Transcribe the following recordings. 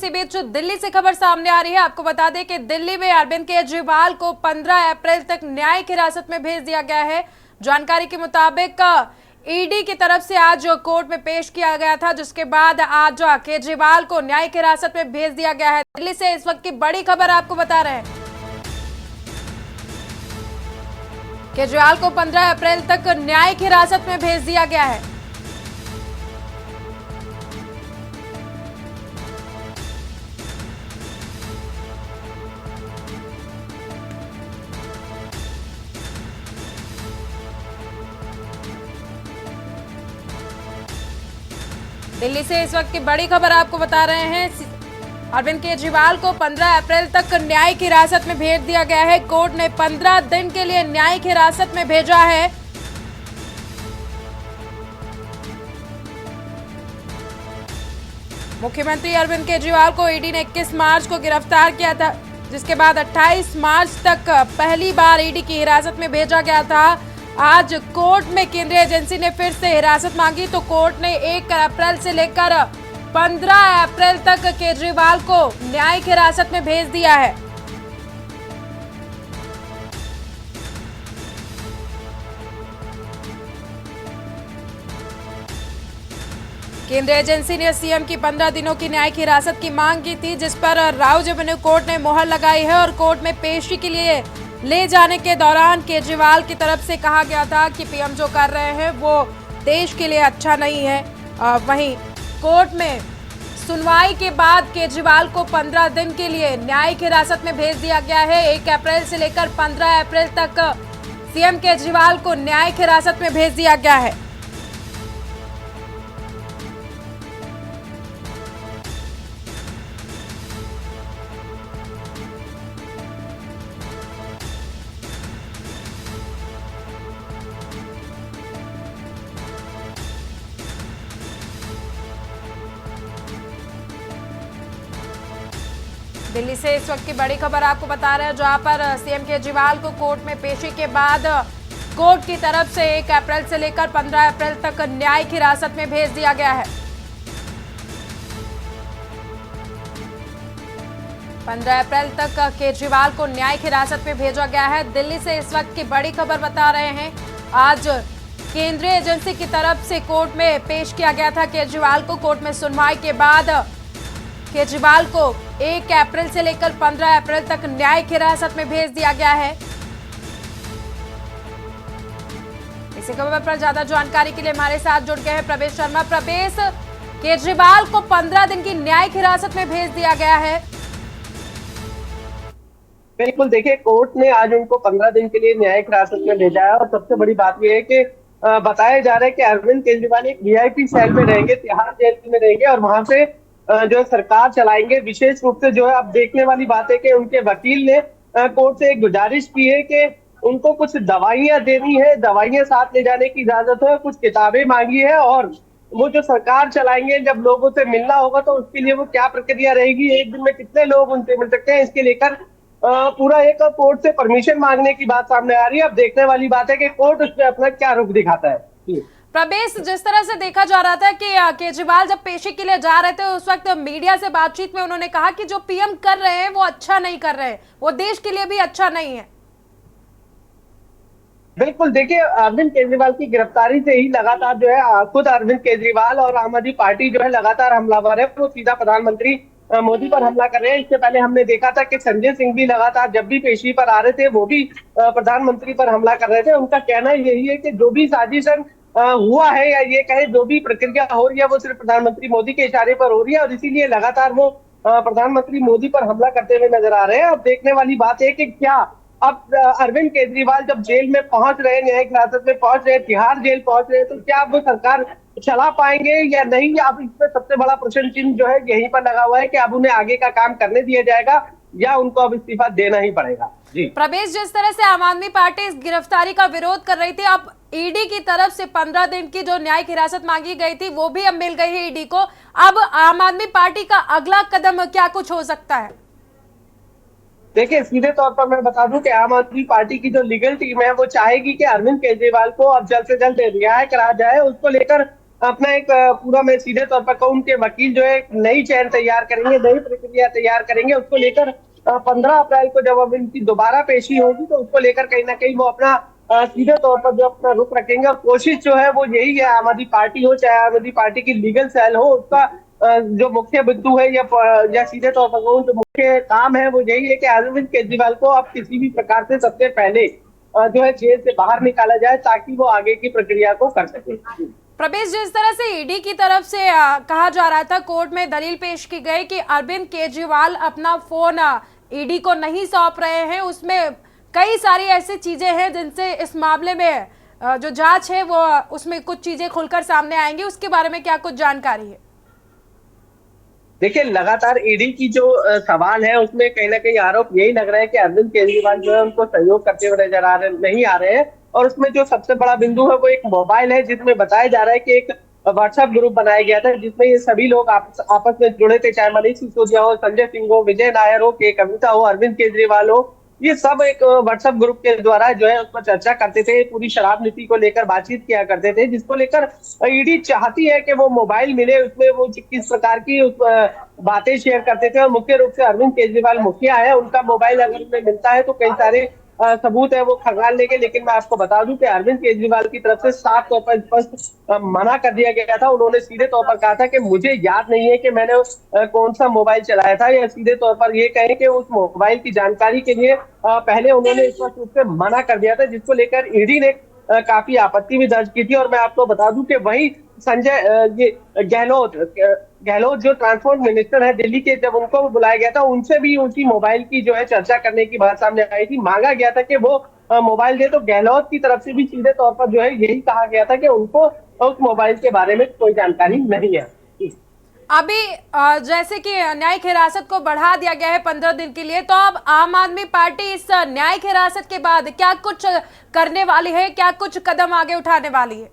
इसी बीच दिल्ली से खबर सामने आ रही है। आपको बता दें कि दिल्ली में अरविंद केजरीवाल को 15 अप्रैल तक न्यायिक हिरासत में भेज दिया गया है। जानकारी के मुताबिक ईडी की तरफ से आज कोर्ट में पेश किया गया था, जिसके बाद आज केजरीवाल को न्यायिक हिरासत में भेज दिया गया है। दिल्ली से इस वक्त की बड़ी खबर आपको बता रहे हैं। केजरीवाल को 15 अप्रैल तक न्यायिक हिरासत में भेज दिया गया है। दिल्ली से इस वक्त की बड़ी खबर आपको बता रहे हैं। अरविंद केजरीवाल को 15 अप्रैल तक न्यायिक हिरासत में भेज दिया गया है। कोर्ट ने 15 दिन के लिए न्यायिक हिरासत में भेजा है। मुख्यमंत्री अरविंद केजरीवाल को ईडी ने 21 मार्च को गिरफ्तार किया था, जिसके बाद 28 मार्च तक पहली बार ईडी की हिरासत में भेजा गया था। आज कोर्ट में केंद्रीय एजेंसी ने फिर से हिरासत मांगी, तो कोर्ट ने 1 अप्रैल से लेकर 15 अप्रैल तक केजरीवाल को न्यायिक हिरासत में भेज दिया है। केंद्रीय एजेंसी ने सीएम की 15 दिनों की न्यायिक हिरासत की मांग की थी, जिस पर राव रेवेन्यू कोर्ट ने मोहर लगाई है और कोर्ट में पेशी के लिए ले जाने के दौरान केजरीवाल की तरफ से कहा गया था कि पीएम जो कर रहे हैं वो देश के लिए अच्छा नहीं है। वहीं कोर्ट में सुनवाई के बाद केजरीवाल को 15 दिन के लिए न्यायिक हिरासत में भेज दिया गया है। 1 अप्रैल से लेकर 15 अप्रैल तक सीएम केजरीवाल को न्यायिक हिरासत में भेज दिया गया है। दिल्ली से इस वक्त की बड़ी खबर आपको बता रहे हैं, जहां पर सीएम केजरीवाल को कोर्ट में पेशी के बाद कोर्ट की तरफ से 1 अप्रैल से लेकर 15 अप्रैल तक न्यायिक हिरासत में भेज दिया गया है। 15 अप्रैल तक केजरीवाल को न्यायिक हिरासत में भेजा गया है। दिल्ली से इस वक्त की बड़ी खबर बता रहे हैं। आज केंद्रीय एजेंसी की तरफ से कोर्ट में पेश किया गया था केजरीवाल को। कोर्ट में सुनवाई के बाद केजरीवाल को 1 अप्रैल से लेकर 15 अप्रैल तक न्यायिक हिरासत में भेज दिया गया है। इसी खबर पर ज्यादा जानकारी के लिए हमारे साथ जुड़ गए हैं प्रवेश शर्मा। प्रवेश, केजरीवाल को 15 दिन की न्यायिक हिरासत में भेज दिया गया है। बिल्कुल, देखिए कोर्ट ने आज उनको 15 दिन के लिए न्यायिक हिरासत में भेजा है और सबसे बड़ी बात यह है कि बताया जा रहा है कि अरविंद केजरीवाल एक वीआईपी सेल में रहेंगे, तिहाड़ जेल में रहेंगे और वहां से जो सरकार चलाएंगे। विशेष रूप से जो है अब देखने वाली बात है कि उनके वकील ने कोर्ट से एक गुजारिश की है कि उनको कुछ दवाइयां देनी है, दवाइयां साथ ले जाने की इजाजत है, कुछ किताबें मांगी है और वो जो सरकार चलाएंगे जब लोगों से मिलना होगा तो उसके लिए वो क्या प्रक्रिया रहेगी, एक दिन में कितने लोग उनसे मिल सकते हैं, इसके लेकर पूरा एक कोर्ट से परमिशन मांगने की बात सामने आ रही है। अब देखने वाली बात है कि कोर्ट उसमें अपना क्या रुख दिखाता है। प्रवेश, जिस तरह से देखा जा रहा था कि केजरीवाल जब पेशी के लिए जा रहे थे, उस वक्त मीडिया से बातचीत में उन्होंने कहा कि जो पीएम कर रहे हैं वो अच्छा नहीं कर रहे हैं, वो देश के लिए भी अच्छा नहीं है। बिल्कुल, देखिए अरविंद केजरीवाल की गिरफ्तारी से ही लगातार जो है खुद अरविंद केजरीवाल और आम आदमी पार्टी जो है लगातार हमलावर है, वो सीधा प्रधानमंत्री मोदी पर हमला कर रहे हैं। इससे पहले हमने देखा था कि संजय सिंह भी लगातार जब भी पेशी पर आ रहे थे वो भी प्रधानमंत्री पर हमला कर रहे थे। उनका कहना यही है कि जो भी साजिश हुआ है या ये कहे जो भी प्रक्रिया हो रही है वो सिर्फ प्रधानमंत्री मोदी के इशारे पर हो रही है और इसीलिए लगातार वो प्रधानमंत्री मोदी पर हमला करते हुए नजर आ रहे हैं। अब देखने वाली बात है कि क्या अब अरविंद केजरीवाल जब जेल में पहुंच रहे, न्यायिक हिरासत में पहुंच रहे, तिहाड़ जेल पहुंच रहे, तो क्या अब वो सरकार चला पाएंगे या नहीं। अब इसमें सबसे बड़ा प्रश्न चिन्ह जो है यहीं पर लगा हुआ है कि अब उन्हें आगे का काम करने दिया जाएगा या उनको अब इस्तीफा देना ही पड़ेगा। जी प्रवेश, जिस तरह से आम आदमी पार्टी इस गिरफ्तारी का विरोध कर रही थी, अब ईडी की तरफ से 15 दिन की जो न्यायिक हिरासत मांगी गई थी वो भी अब मिल गई है ईडी को। अब आम आदमी पार्टी का अगला कदम क्या कुछ हो सकता है? देखिए सीधे तौर पर मैं बता दूं कि आम आदमी पार्टी की जो लीगल टीम है वो चाहेगी कि अरविंद केजरीवाल को अब जल्द से जल्द रिहा करा जाए। उसको लेकर अपना एक पूरा, मैं सीधे तौर पर कहूँ, उनके वकील जो है एक नई चेन तैयार करेंगे, नई प्रक्रिया तैयार करेंगे। उसको लेकर 15 अप्रैल को जब अब इनकी दोबारा पेशी होगी तो उसको लेकर कहीं ना कहीं वो अपना सीधे तौर पर जो अपना रुख रखेंगे। और कोशिश जो है वो यही है, आम आदमी पार्टी हो चाहे आम आदमी पार्टी की लीगल सेल हो, उसका जो मुख्य बिंदु है या सीधे तौर पर कहूँ तो मुख्य काम है वो यही है कि अरविंद केजरीवाल को अब किसी भी प्रकार से सबसे पहले जो है जेल से बाहर निकाला जाए ताकि वो आगे की प्रक्रिया को कर सके। प्रवेश, जिस तरह से ईडी की तरफ से कहा जा रहा था, कोर्ट में दलील पेश की गई कि अरविंद केजरीवाल अपना फोन ईडी को नहीं सौंप रहे हैं, उसमें कई सारी ऐसी चीजें हैं जिनसे इस मामले में जो जांच है वो उसमें कुछ चीजें खुलकर सामने आएंगी, उसके बारे में क्या कुछ जानकारी है? देखिए, लगातार ईडी की जो सवाल है उसमें कहीं ना कहीं आरोप यही लग रहा है कि अरविंद केजरीवाल जो है उनको सहयोग करते हुए नजर नहीं आ रहे हैं। और उसमें जो सबसे बड़ा बिंदु है वो एक मोबाइल है, जिसमें बताया जा रहा है कि एक व्हाट्सएप ग्रुप बनाया गया था जिसमें ये सभी लोग आपस में जुड़े थे, चाहे मनीष सिसोदिया हो, संजय सिंह हो, विजय नायर हो, के कविता हो, अरविंद केजरीवाल हो। ये सब एक व्हाट्सएप ग्रुप के द्वारा जो है उस पर चर्चा करते थे, पूरी शराब नीति को लेकर बातचीत किया करते थे, जिसको लेकर ईडी चाहती है कि वो मोबाइल मिले, उसमें वो किस प्रकार की बातें शेयर करते थे। और मुख्य रूप से अरविंद केजरीवाल मुखिया है, उनका मोबाइल अगर उन्हें मिलता है तो कई सारे सबूत है वो खंगाल लेंगे। लेकिन मैं आपको बता दूं कि अरविंद केजरीवाल की तरफ से साफ तौर पर स्पष्ट मना कर दिया गया था। उन्होंने सीधे तौर पर कहा था कि मुझे याद नहीं है कि मैंने कौन सा मोबाइल चलाया था, या सीधे तौर पर ये कहें कि उस मोबाइल की जानकारी के लिए पहले उन्होंने स्पष्ट रूप से मना कर दिया था, जिसको लेकर ईडी ने काफी आपत्ति भी दर्ज की थी। और मैं आपको बता दूं कि वही संजय ये गहलोत जो ट्रांसपोर्ट मिनिस्टर है दिल्ली के, जब उनको बुलाया गया था उनसे भी उनकी मोबाइल की जो है चर्चा करने की बात सामने आई थी। मांगा गया था कि वो मोबाइल दे, तो गहलोत की तरफ से भी सीधे तौर पर जो है यही कहा गया था कि उनको उस मोबाइल के बारे में कोई जानकारी नहीं है। अभी जैसे कि न्यायिक हिरासत को बढ़ा दिया गया है 15 दिन के लिए, तो अब आम आदमी पार्टी इस न्यायिक हिरासत के बाद क्या कुछ करने वाली है, क्या कुछ कदम आगे उठाने वाली है?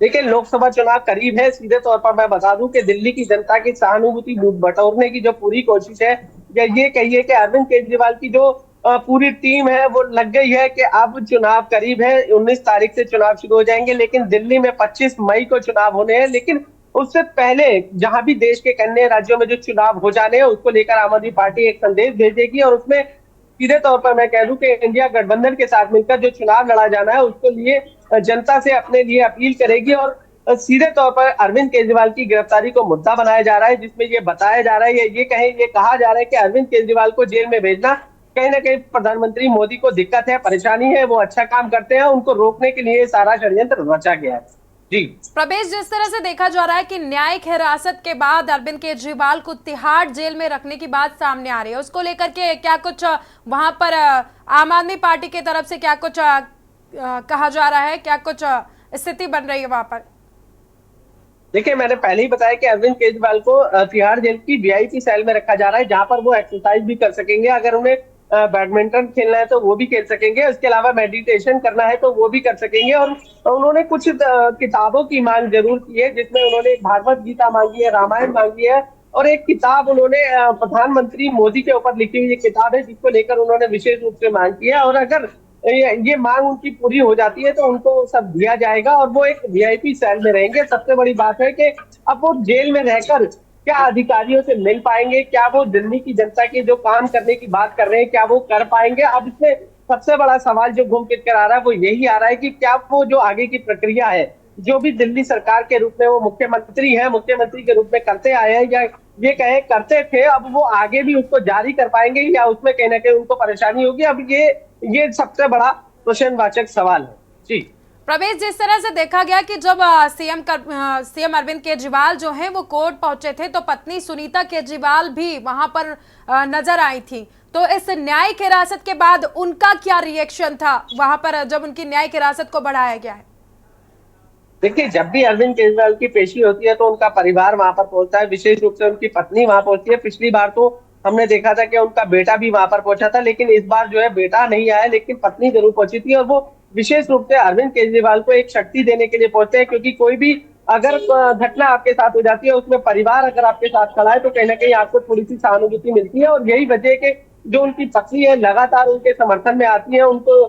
देखिए, लोकसभा चुनाव करीब है। सीधे तौर पर मैं बता दूं कि दिल्ली की जनता की सहानुभूति बटोरने की जो पूरी कोशिश है, या ये कहिए कि अरविंद केजरीवाल की जो पूरी टीम है वो लग गई है कि अब चुनाव करीब है। 19 तारीख से चुनाव शुरू हो जाएंगे, लेकिन दिल्ली में 25 मई को चुनाव होने हैं। लेकिन उससे पहले जहां भी देश के अन्य राज्यों में जो चुनाव हो जाने हैं उसको लेकर आम आदमी पार्टी एक संदेश भेजेगी। और उसमें सीधे तौर पर मैं कह दूं कि इंडिया गठबंधन के साथ मिलकर जो चुनाव लड़ा जाना है उसको लिए जनता से अपने लिए अपील करेगी। और सीधे तौर पर अरविंद केजरीवाल की गिरफ्तारी को मुद्दा बनाया जा रहा है, जिसमें ये बताया जा रहा है, ये कहा जा रहा है कि अरविंद केजरीवाल को जेल में भेजना कहीं ना कहीं प्रधानमंत्री मोदी को दिक्कत है, परेशानी है। वो अच्छा काम करते हैं, उनको रोकने के लिए सारा षड्यंत्र रचा गया है। जी प्रवेश, जिस तरह से देखा जा रहा है कि न्यायिक हिरासत के बाद अरविंद केजरीवाल को तिहाड़ जेल में रखने की बात सामने आ रही है, उसको लेकर के क्या कुछ वहां पर आम आदमी पार्टी की तरफ से क्या कुछ कहा जा रहा है, क्या कुछ स्थिति बन रही है वहां पर? देखिए, मैंने पहले ही बताया कि अरविंद केजरीवाल को तिहाड़ जेल की वीआईपी सेल में रखा जा रहा है, जहां पर वो एक्सरसाइज भी कर सकेंगे। अगर उन्हें बैडमिंटन खेलना है तो वो भी खेल सकेंगे, उसके अलावा मेडिटेशन करना है तो वो भी कर सकेंगे। और उन्होंने कुछ किताबों की मांग जरूर की है, जिसमें उन्होंने भागवत गीता मांगी है, रामायण मांगी है, और एक किताब उन्होंने प्रधानमंत्री मोदी के ऊपर लिखी हुई किताब है, जिसको लेकर उन्होंने विशेष रूप से मांग की है। और अगर ये मांग उनकी पूरी हो जाती है तो उनको सब दिया जाएगा और वो एक वीआईपी सेल में रहेंगे। सबसे बड़ी बात है कि अब वो जेल में रहकर क्या अधिकारियों से मिल पाएंगे, क्या वो दिल्ली की जनता के जो काम करने की बात कर रहे हैं क्या वो कर पाएंगे। अब इसमें सबसे बड़ा सवाल जो घूम फिर कर आ रहा है वो यही आ रहा है कि क्या वो जो आगे की प्रक्रिया है, जो भी दिल्ली सरकार के रूप में वो मुख्यमंत्री है, मुख्यमंत्री के रूप में करते आए हैं, या ये कहें करते थे, अब वो आगे भी उसको जारी कर पाएंगे या उसमें कहीं ना कहीं उनको परेशानी होगी। अब ये सबसे बड़ा प्रश्नवाचक सवाल है। जी प्रवेश, जिस तरह से देखा गया कि जब सीएम अरविंद केजरीवाल जो हैं वो कोर्ट पहुंचे थे तो पत्नी सुनीता केजरीवाल भी वहां पर नजर आई थी, तो इस न्यायिक हिरासत के बाद उनका क्या रिएक्शन था वहां पर जब उनकी न्यायिक हिरासत को बढ़ाया गया है? देखिए, जब भी अरविंद केजरीवाल की पेशी होती है तो उनका परिवार वहां पर पहुंचता है, विशेष रूप से उनकी पत्नी वहां पहुंचती है। पिछली बार तो हमने देखा था कि उनका बेटा भी वहां पर पहुंचा था, लेकिन इस बार जो है बेटा नहीं आया, लेकिन पत्नी जरूर पहुंची थी। और वो विशेष रूप से अरविंद केजरीवाल को एक शक्ति देने के लिए पहुंचते हैं, क्योंकि कोई भी अगर घटना आपके साथ हो जाती है उसमें परिवार अगर आपके साथ खड़ा है तो कहीं ना कहीं आपको थोड़ी सी सहानुभूति मिलती है। और यही वजह है कि जो उनकी पत्नी है लगातार उनके समर्थन में आती है, उनको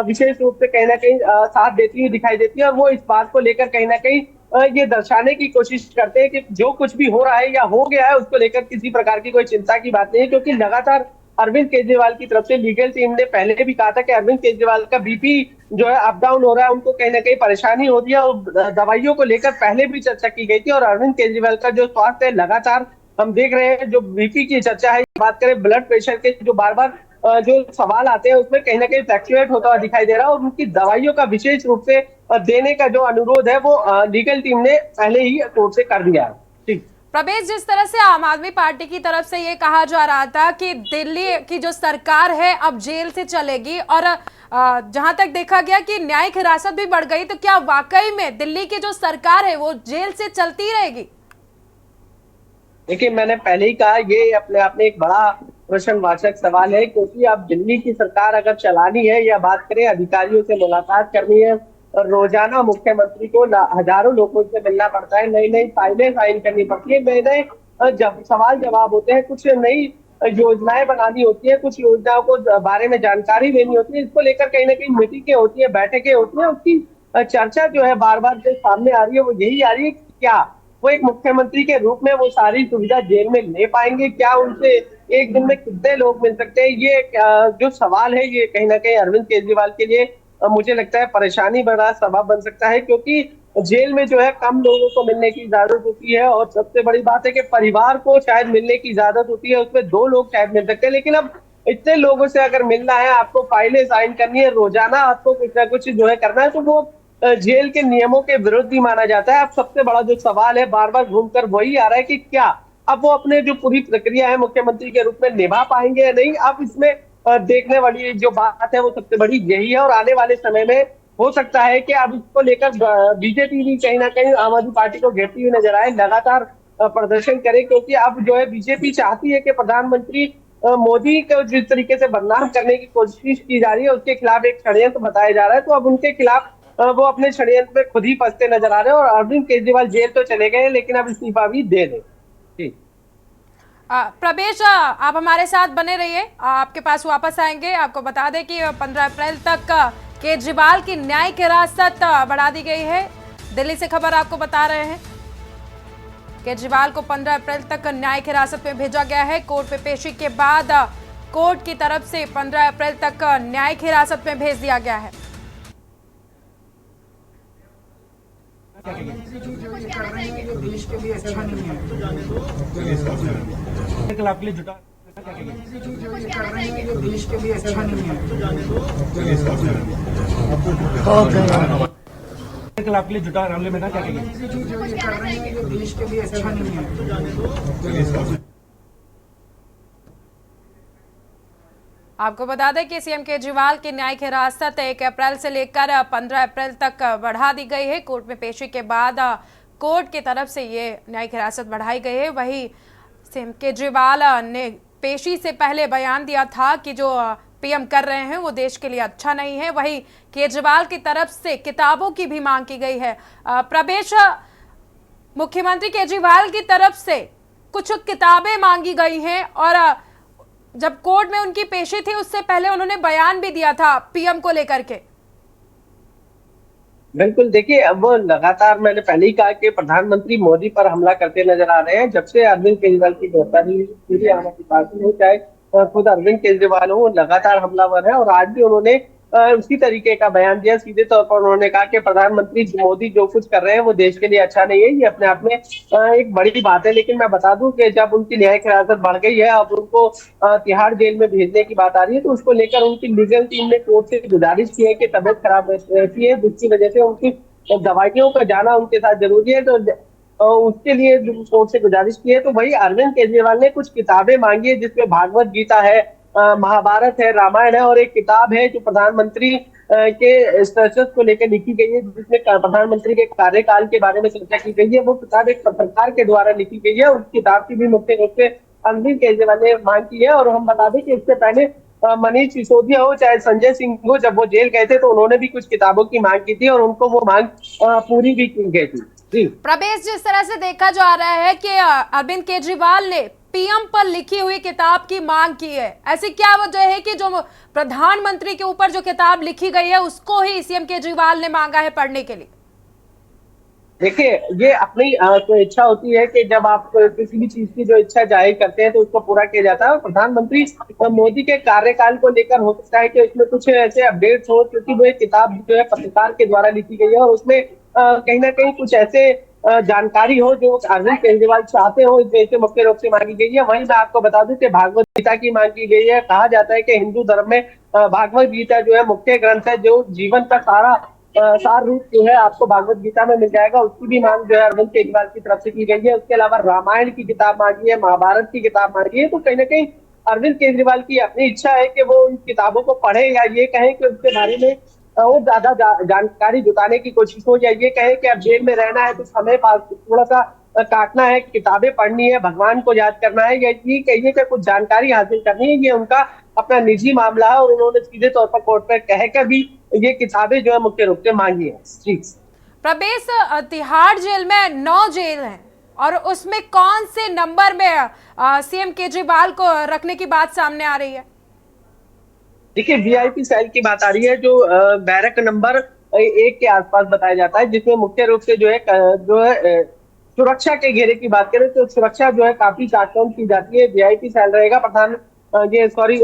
विशेष रूप से कहीं ना कहीं साथ देती हुई दिखाई देती है। और वो इस बात को लेकर कहीं ना कहीं ये दर्शाने की कोशिश करते हैं कि जो कुछ भी हो रहा है या हो गया है उसको लेकर किसी प्रकार की कोई चिंता की बात नहीं है, क्योंकि लगातार अरविंद केजरीवाल की तरफ से लीगल टीम ने पहले भी कहा था कि अरविंद केजरीवाल का बीपी जो है अप डाउन हो रहा है, उनको कहीं ना कहीं परेशानी होती है, और दवाइयों को लेकर पहले भी चर्चा की गई थी। और अरविंद केजरीवाल का जो स्वास्थ्य है लगातार हम देख रहे हैं, जो बीपी की चर्चा है, बात करें ब्लड प्रेशर के जो बार बार जो सवाल आते हैं उसमें कहीं ना कहीं फ्लैक्चुएट होता हुआ दिखाई दे रहा है, और उनकी दवाइयों का विशेष रूप से देने का जो अनुरोध है वो लीगल टीम ने पहले ही कोर्ट से कर दिया है। ठीक प्रवेश, जिस तरह से आम आदमी पार्टी की तरफ से ये कहा जा रहा था कि दिल्ली की जो सरकार है अब जेल से चलेगी, और जहां तक देखा गया कि न्यायिक हिरासत भी बढ़ गई, तो क्या वाकई में दिल्ली की जो सरकार है वो जेल से चलती रहेगी? देखिए, मैंने पहले ही कहा, ये अपने आप में एक बड़ा प्रश्नवाचक सवाल है, क्योंकि अब दिल्ली की सरकार अगर चलानी है या बात करें अधिकारियों से मुलाकात करनी है, और रोजाना मुख्यमंत्री को हजारों लोगों से मिलना पड़ता है, नई नई फाइलें साइन करनी पड़ती है, नए नए सवाल जवाब होते हैं, कुछ नई योजनाएं बनानी होती है, कुछ योजनाओं को बारे में जानकारी देनी होती है, इसको लेकर कहीं ना कहीं मीटिंगें होती है, बैठकें होती है, उसकी चर्चा जो है बार बार जो सामने आ रही है वो यही आ रही है कि क्या वो एक मुख्यमंत्री के रूप में वो सारी सुविधा जेल में ले पाएंगे, क्या उनसे एक दिन में कितने लोग मिल सकते हैं, ये जो सवाल है ये कहीं ना कहीं अरविंद केजरीवाल के लिए मुझे लगता है परेशानी बड़ा सबब बन सकता है, क्योंकि जेल में जो है कम लोगों को मिलने की इजाजत होती है, और सबसे बड़ी बात है कि परिवार को शायद मिलने की इजाजत होती है, उसमें 2 लोग शायद मिल सकते हैं, लेकिन अब इतने लोगों से अगर मिलना है, आपको फाइलें साइन करनी है, रोजाना आपको कुछ ना कुछ जो है करना है, तो वो जेल के नियमों के विरुद्ध ही माना जाता है। अब सबसे बड़ा जो सवाल है बार बार घूमकर वही आ रहा है कि क्या अब वो अपने जो पूरी प्रक्रिया है मुख्यमंत्री के रूप में निभा पाएंगे या नहीं। अब इसमें देखने वाली जो बात है वो सबसे बड़ी यही है, और आने वाले समय में हो सकता है कि अब इसको लेकर बीजेपी भी कहीं ना कहीं आम आदमी पार्टी को घेरती हुई नजर आए, लगातार प्रदर्शन करे, क्योंकि अब जो है बीजेपी चाहती है कि प्रधानमंत्री मोदी को जिस तरीके से बदनाम करने की कोशिश की जा रही है उसके खिलाफ एक षड्यंत्र बताया जा रहा है, तो अब उनके खिलाफ वो अपने षड्यंत्र में खुद ही फंसते नजर आ रहे हैं, और अरविंद केजरीवाल जेल तो चले गए लेकिन अब इस्तीफा भी दे दें। ठीक, प्रवेश, आप हमारे साथ बने रहिए, आपके पास वापस आएंगे। आपको बता दें कि 15 अप्रैल तक केजरीवाल की न्यायिक हिरासत बढ़ा दी गई है। दिल्ली से खबर आपको बता रहे हैं, केजरीवाल को 15 अप्रैल तक न्यायिक हिरासत में भेजा गया है। कोर्ट में पेशी के बाद कोर्ट की तरफ से 15 अप्रैल तक न्यायिक हिरासत में भेज दिया गया है। जो ये कर रहे हैं ये देश के लिए अच्छा नहीं है। आपके लिए जुटा जो ये कर रहे हैं ये देश के लिए अच्छा नहीं है। आपके लिए जुटा मामले में ना क्या कहेंगे? जो ये कर रहे हैं ये देश के लिए अच्छा नहीं है। आपको बता दें कि सीएम केजरीवाल की न्यायिक हिरासत 1 अप्रैल से लेकर 15 अप्रैल तक बढ़ा दी गई है। कोर्ट में पेशी के बाद कोर्ट की तरफ से ये न्यायिक हिरासत बढ़ाई गई है। वहीं सीएम केजरीवाल ने पेशी से पहले बयान दिया था कि जो पीएम कर रहे हैं वो देश के लिए अच्छा नहीं है। वहीं केजरीवाल की तरफ से किताबों की भी मांग की गई है। प्रवेश, मुख्यमंत्री केजरीवाल की तरफ से कुछ किताबें मांगी गई हैं, और जब कोर्ट में उनकी पेशी थी उससे पहले उन्होंने बयान भी दिया था पीएम को लेकर के। बिल्कुल, देखिए अब लगातार मैंने पहले ही कहा कि प्रधानमंत्री मोदी पर हमला करते नजर आ रहे हैं। जब से अरविंद केजरीवाल की गिरफ्तारी पूरी आम आदमी पार्टी हो, चाहे खुद अरविंद केजरीवाल हो, लगातार हमलावर है, और आज भी उन्होंने उसी तरीके का बयान दिया। सीधे तौर पर उन्होंने कहा कि प्रधानमंत्री मोदी जो कुछ कर रहे हैं वो देश के लिए अच्छा नहीं है। ये अपने आप में एक बड़ी बात है, लेकिन मैं बता दूं कि जब उनकी न्यायिक हिरासत बढ़ गई है, अब उनको तिहाड़ जेल में भेजने की बात आ रही है, तो उसको लेकर उनकी लीगल टीम ने कोर्ट से गुजारिश की है कि तबियत खराब रहती है, जिसकी वजह से उनकी दवाइयों का जाना उनके साथ जरूरी है, तो उसके लिए कोर्ट से गुजारिश की है। तो वही अरविंद केजरीवाल ने कुछ किताबें मांगी है, जिसमें भागवत गीता है, महाभारत है, रामायण है, और एक किताब है जो प्रधानमंत्री के स्ट्रक्चर्स को लेकर लिखी गई है, जिसमें प्रधानमंत्री के कार्यकाल के बारे में चर्चा की गई है। वो किताब एक पत्रकार के द्वारा लिखी गई है। उस किताब की भी मुख्य रूप से अरविंद केजरीवाल ने मांग की है। और हम बता दें कि इससे पहले मनीष सिसोदिया हो चाहे संजय सिंह हो, जब वो जेल गए थे तो उन्होंने भी कुछ किताबों की मांग की थी, और उनको वो मांग पूरी भी की गई थी। प्रवेश, जिस तरह से देखा जा रहा है कि अरविंद केजरीवाल ने पीएम पर लिखी हुई किताब की मांग की है, ऐसी क्या वजह है कि जो प्रधानमंत्री के ऊपर जो किताब लिखी गई है उसको ही सीएम केजरीवाल ने मांगा है पढ़ने के लिए? देखिए, ये अपनी तो इच्छा होती है कि जब आप किसी भी चीज की जो इच्छा जाहिर करते हैं तो उसको पूरा किया जाता है। और प्रधानमंत्री मोदी के कार्यकाल को लेकर हो सकता है कि उसमें कुछ ऐसे अपडेट्स हो, क्योंकि वो एक किताब जो है पत्रकार के द्वारा लिखी गई है और उसमें कहीं ना कहीं कुछ ऐसे जानकारी हो जो अरविंद केजरीवाल चाहते हो, इस वजह से मुख्य रूप से मांगी गई है। वहीं मैं आपको बता दूं कि भागवत गीता की मांगी गई है। कहा जाता है कि हिंदू धर्म में भागवत गीता जो है मुख्य ग्रंथ है, जो जीवन का सारा सार रूप जो है आपको भागवत गीता में मिल जाएगा। उसकी भी मांग जो है अरविंद केजरीवाल की तरफ से की गई है। उसके अलावा रामायण की किताब मांगी है, महाभारत की किताब मांगी है। तो कहीं ना कहीं अरविंद केजरीवाल की अपनी इच्छा है कि वो उन किताबों को पढ़े, या ये कहें कि उसके बारे में और ज्यादा जानकारी जुटाने की कोशिश हो, या ये कहे कि अब जेल में रहना है तो समय पास थोड़ा सा काटना है, किताबें पढ़नी है, भगवान को याद करना है, या ये कहिए कि कुछ जानकारी हासिल करनी है। ये उनका अपना निजी मामला है और उन्होंने सीधे तौर पर कोर्ट पर कहकर भी ये किताबें जो है मुख्य रूप से मांगी है। जी प्रवेश, तिहाड़ जेल में 9 जेल हैं और उसमें कौन से नंबर में सीएम केजरीवाल को रखने की बात सामने आ रही है? देखिए, वीआईपी सेल की बात आ रही है, जो बैरक नंबर 1 के आसपास बताया जाता है, जिसमें मुख्य रूप से जो है सुरक्षा के घेरे की बात करें तो सुरक्षा जो है काफी चाकचौंध की जाती है। वीआईपी सेल रहेगा।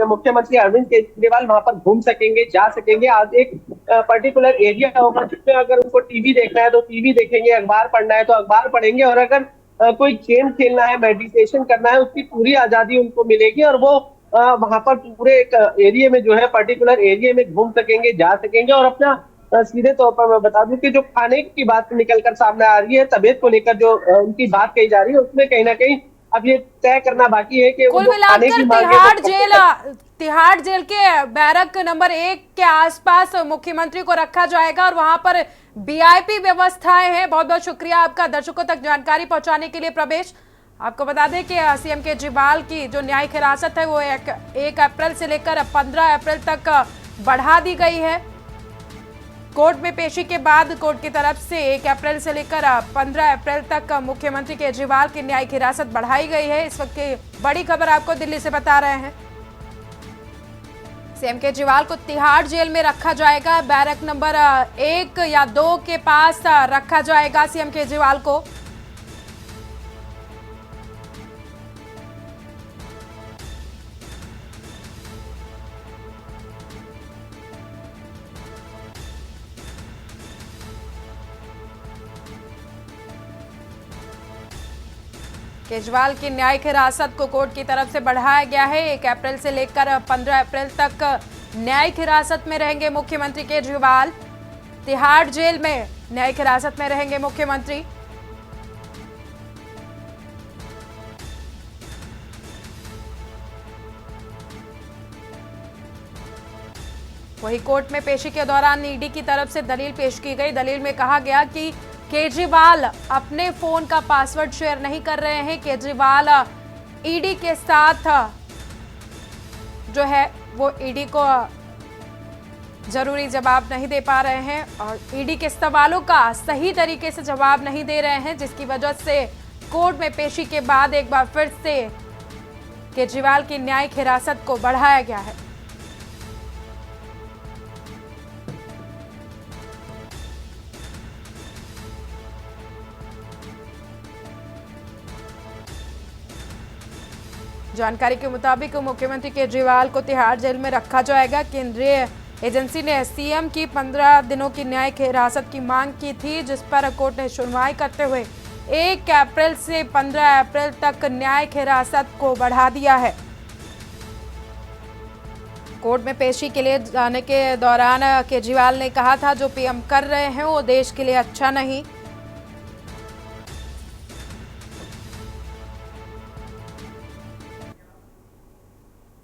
मुख्यमंत्री अरविंद केजरीवाल वहां पर घूम सकेंगे, जा सकेंगे। आज एक पर्टिकुलर एरिया होगा जिसमें अगर उनको टीवी देखना है तो टीवी देखेंगे, अखबार पढ़ना है तो अखबार पढ़ेंगे, और अगर कोई गेम खेलना है, मेडिटेशन करना है, उसकी पूरी आजादी उनको मिलेगी और वो वहां पर पूरे एक एरिया में जो है पर्टिकुलर एरिया में घूम सकेंगे, जा सकेंगे। और अपना सीधे तौर पर मैं बता दूं कि जो खाने की बात निकलकर सामने आ रही है, तबीयत को लेकर जो उनकी बात कही जा रही है, उसमें कहीं ना कहीं अब ये तय करना बाकी है कि कुल मिलाकर तिहाड़ जेल के बैरक नंबर 1 के आसपास मुख्यमंत्री को रखा जाएगा और वहां पर वीआईपी व्यवस्थाएं हैं। बहुत बहुत शुक्रिया आपका दर्शकों तक जानकारी पहुंचाने के लिए प्रवेश। आपको बता दें कि सीएम केजरीवाल की जो न्यायिक हिरासत है वो 1 अप्रैल से लेकर 15 अप्रैल तक बढ़ा दी गई है। कोर्ट में पेशी के बाद कोर्ट की तरफ से 1 अप्रैल से लेकर 15 अप्रैल तक मुख्यमंत्री केजरीवाल की न्यायिक हिरासत बढ़ाई गई है। इस वक्त की बड़ी खबर आपको दिल्ली से बता रहे हैं। सीएम केजरीवाल को तिहाड़ जेल में रखा जाएगा। बैरक नंबर 1 या 2 के पास रखा जाएगा सीएम केजरीवाल को। केजरीवाल की न्यायिक हिरासत को कोर्ट की तरफ से बढ़ाया गया है। 1 अप्रैल से लेकर 15 अप्रैल तक न्यायिक हिरासत में रहेंगे मुख्यमंत्री केजरीवाल। तिहाड़ जेल में न्यायिक हिरासत में रहेंगे मुख्यमंत्री। वही कोर्ट में पेशी के दौरान ईडी की तरफ से दलील पेश की गई। दलील में कहा गया कि केजरीवाल अपने फोन का पासवर्ड शेयर नहीं कर रहे हैं। केजरीवाल ईडी के साथ जो है वो ईडी को जरूरी जवाब नहीं दे पा रहे हैं और ईडी के सवालों का सही तरीके से जवाब नहीं दे रहे हैं, जिसकी वजह से कोर्ट में पेशी के बाद एक बार फिर से केजरीवाल की न्यायिक हिरासत को बढ़ाया गया है। जानकारी के मुताबिक मुख्यमंत्री केजरीवाल को तिहाड़ जेल में रखा जाएगा। केंद्रीय एजेंसी ने सीएम की 15 दिनों की न्यायिक हिरासत की मांग की थी, जिस पर कोर्ट ने सुनवाई करते हुए 1 अप्रैल से 15 अप्रैल तक न्यायिक हिरासत को बढ़ा दिया है। कोर्ट में पेशी के लिए जाने के दौरान केजरीवाल ने कहा था जो पीएम कर रहे हैं वो देश के लिए अच्छा नहीं।